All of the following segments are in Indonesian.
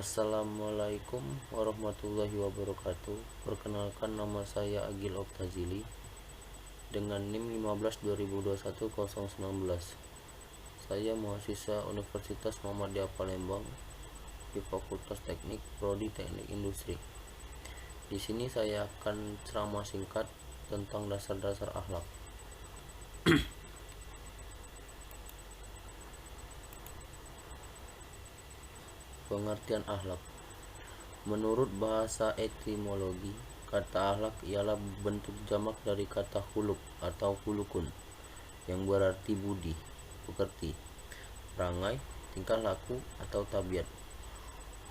Assalamualaikum warahmatullahi wabarakatuh. Perkenalkan, nama saya Agil Oktazili dengan NIM 15/2021-019. Saya mahasiswa Universitas Muhammadiyah Palembang di Fakultas Teknik Prodi Teknik Industri. Di sini saya akan ceramah singkat tentang dasar-dasar akhlak. Pengertian akhlak. Menurut bahasa etimologi, kata akhlak ialah bentuk jamak dari kata khuluq atau khulukun yang berarti budi, pekerti, perangai, tingkah laku, atau tabiat.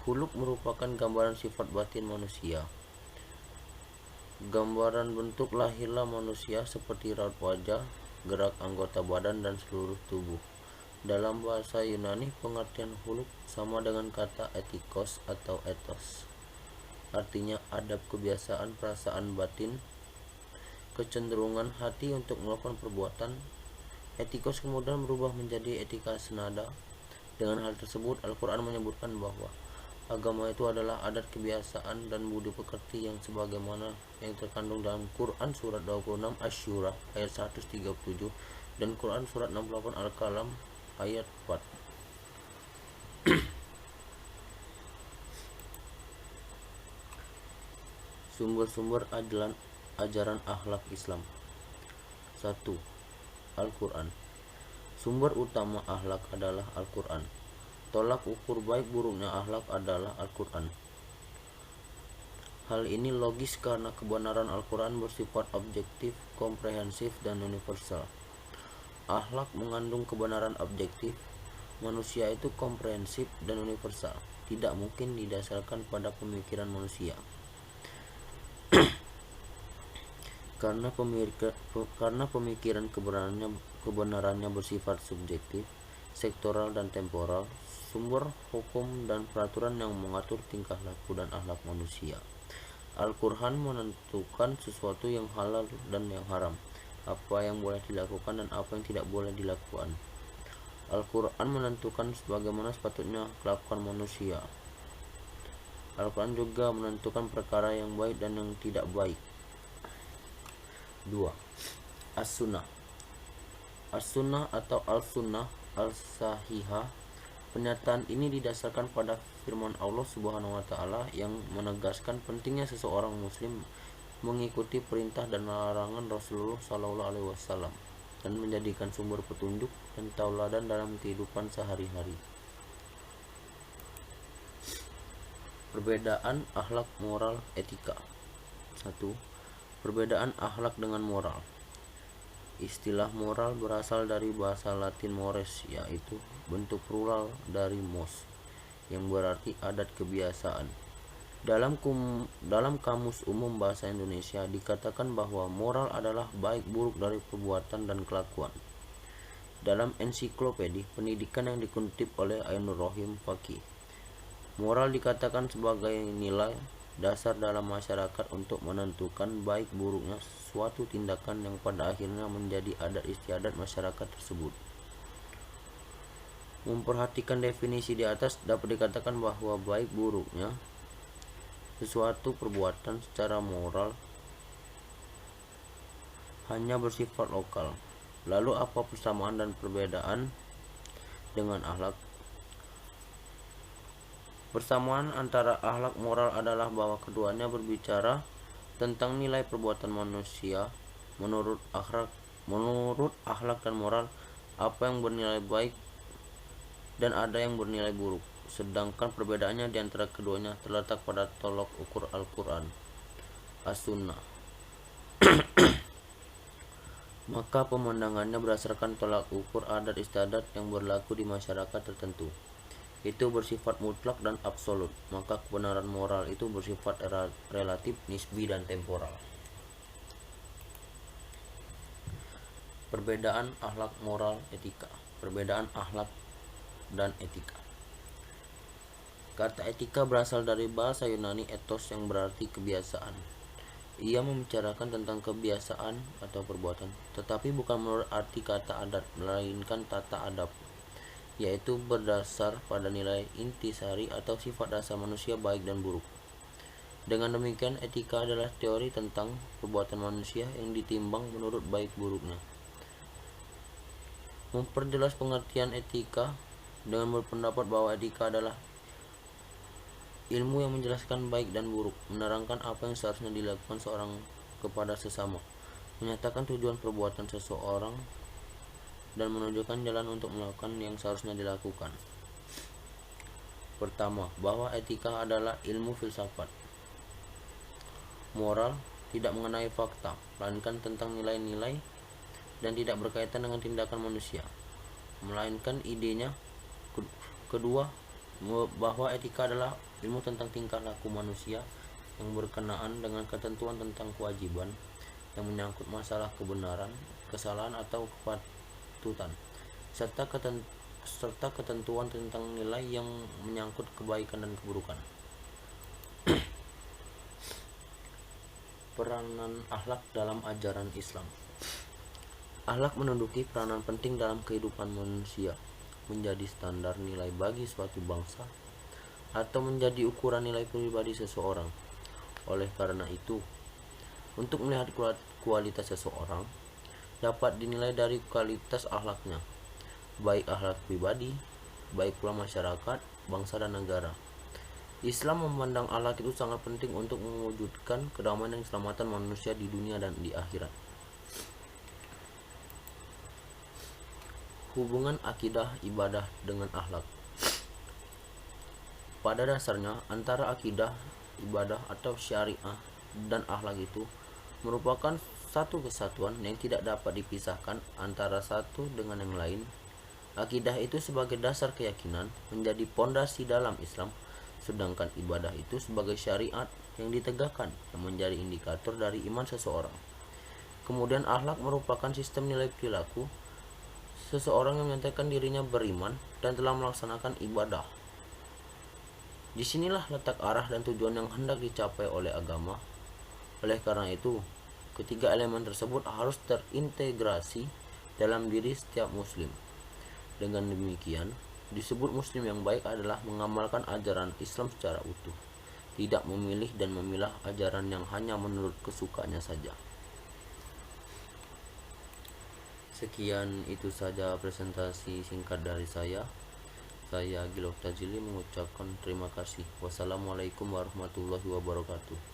Khuluq merupakan gambaran sifat batin manusia. Gambaran bentuk lahirlah manusia seperti raut wajah, gerak anggota badan, dan seluruh tubuh. Dalam bahasa Yunani, pengertian khuluq sama dengan kata etikos atau etos. Artinya adab, kebiasaan, perasaan batin, kecenderungan hati untuk melakukan perbuatan. Etikos kemudian berubah menjadi etika senada. Dengan hal tersebut, Al-Quran menyebutkan bahwa agama itu adalah adat, kebiasaan, dan budi pekerti yang sebagaimana yang terkandung dalam Quran surat 26 Asy-Syura ayat 137 dan Quran surat 68 Al-Qalam ayat 4. Sumber-sumber ajaran akhlak Islam. 1. Al-Quran. Sumber utama akhlak adalah Al-Quran. Tolak ukur baik buruknya akhlak adalah Al-Quran. Hal ini logis karena kebenaran Al-Quran bersifat objektif, komprehensif, dan universal. Akhlak mengandung kebenaran objektif. Manusia itu komprehensif dan universal, tidak mungkin didasarkan pada pemikiran manusia. Karena pemikiran kebenarannya bersifat subjektif, sektoral, dan temporal, sumber hukum dan peraturan yang mengatur tingkah laku dan akhlak manusia. Al-Quran menentukan sesuatu yang halal dan yang haram, apa yang boleh dilakukan dan apa yang tidak boleh dilakukan. Al-Quran menentukan sebagaimana sepatutnya kelakuan manusia. Al-Quran juga menentukan perkara yang baik dan yang tidak baik. 2. As-Sunnah. As-Sunnah atau Al-Sunnah Al-Sahihah. Pernyataan ini didasarkan pada firman Allah Subhanahu wa taala yang menegaskan pentingnya seseorang muslim mengikuti perintah dan larangan Rasulullah sallallahu alaihi wasallam dan menjadikan sumber petunjuk dan tauladan dalam kehidupan sehari-hari. Perbedaan akhlak, moral, etika. 1. Perbedaan akhlak dengan moral. Istilah moral berasal dari bahasa Latin mores, yaitu bentuk plural dari mos, yang berarti adat, kebiasaan. Dalam Kamus Umum Bahasa Indonesia dikatakan bahwa moral adalah baik buruk dari perbuatan dan kelakuan. Dalam Ensiklopedi Pendidikan yang dikutip oleh Ainur Rohim Fakih, moral dikatakan sebagai nilai dasar dalam masyarakat untuk menentukan baik buruknya suatu tindakan yang pada akhirnya menjadi adat istiadat masyarakat tersebut. Memperhatikan definisi di atas, dapat dikatakan bahwa baik buruknya sesuatu perbuatan secara moral hanya bersifat lokal. Lalu apa persamaan dan perbedaan dengan akhlak? Persamaan antara akhlak moral adalah bahwa keduanya berbicara tentang nilai perbuatan manusia. Menurut akhlak dan moral, apa yang bernilai baik dan ada yang bernilai buruk. Sedangkan perbedaannya di antara keduanya terletak pada tolak ukur Al-Quran, As-Sunnah. Maka pemandangannya berdasarkan tolak ukur adat istiadat yang berlaku di masyarakat tertentu. Itu bersifat mutlak dan absolut, maka kebenaran moral itu bersifat relatif, nisbi, dan temporal. Perbedaan akhlak, moral, etika. Perbedaan akhlak dan etika. Kata etika berasal dari bahasa Yunani ethos yang berarti kebiasaan. Ia membicarakan tentang kebiasaan atau perbuatan, tetapi bukan menurut arti kata adat, melainkan tata adab. yaitu berdasar pada nilai intisari atau sifat dasar manusia baik dan buruk. Dengan demikian, etika adalah teori tentang perbuatan manusia yang ditimbang menurut baik buruknya. Memperjelas pengertian etika dengan berpendapat bahwa etika adalah ilmu yang menjelaskan baik dan buruk, menerangkan apa yang seharusnya dilakukan seorang kepada sesama, menyatakan tujuan perbuatan seseorang, dan menunjukkan jalan untuk melakukan yang seharusnya dilakukan. Pertama, bahwa etika adalah ilmu filsafat. Moral tidak mengenai fakta, melainkan tentang nilai-nilai dan tidak berkaitan dengan tindakan manusia, melainkan idenya. Kedua, bahwa etika adalah ilmu tentang tingkah laku manusia yang berkenaan dengan ketentuan tentang kewajiban yang menyangkut masalah kebenaran, kesalahan atau kepatutan, serta ketentuan tentang nilai yang menyangkut kebaikan dan keburukan. Peranan akhlak dalam ajaran Islam. Akhlak menduduki peranan penting dalam kehidupan manusia, menjadi standar nilai bagi suatu bangsa atau menjadi ukuran nilai pribadi seseorang. Oleh karena itu, untuk melihat kualitas seseorang dapat dinilai dari kualitas akhlaknya, baik akhlak pribadi, baik pula masyarakat, bangsa dan negara. Islam memandang akhlak itu sangat penting untuk mewujudkan kedamaian dan keselamatan manusia di dunia dan di akhirat. Hubungan akidah, ibadah dengan akhlak. Pada dasarnya, antara akidah, ibadah atau syariah dan akhlak itu merupakan satu kesatuan yang tidak dapat dipisahkan antara satu dengan yang lain. Akidah itu sebagai dasar keyakinan menjadi pondasi dalam Islam, sedangkan ibadah itu sebagai syariat yang ditegakkan yang menjadi indikator dari iman seseorang. Kemudian akhlak merupakan sistem nilai perilaku seseorang yang menyatakan dirinya beriman dan telah melaksanakan ibadah. Disinilah letak arah dan tujuan yang hendak dicapai oleh agama. Oleh karena itu, ketiga elemen tersebut harus terintegrasi dalam diri setiap muslim. Dengan demikian, disebut muslim yang baik adalah mengamalkan ajaran Islam secara utuh, tidak memilih dan memilah ajaran yang hanya menurut kesukaannya saja. Sekian itu saja presentasi singkat dari saya. Saya Gilok Tajili mengucapkan terima kasih. Wassalamualaikum warahmatullahi wabarakatuh.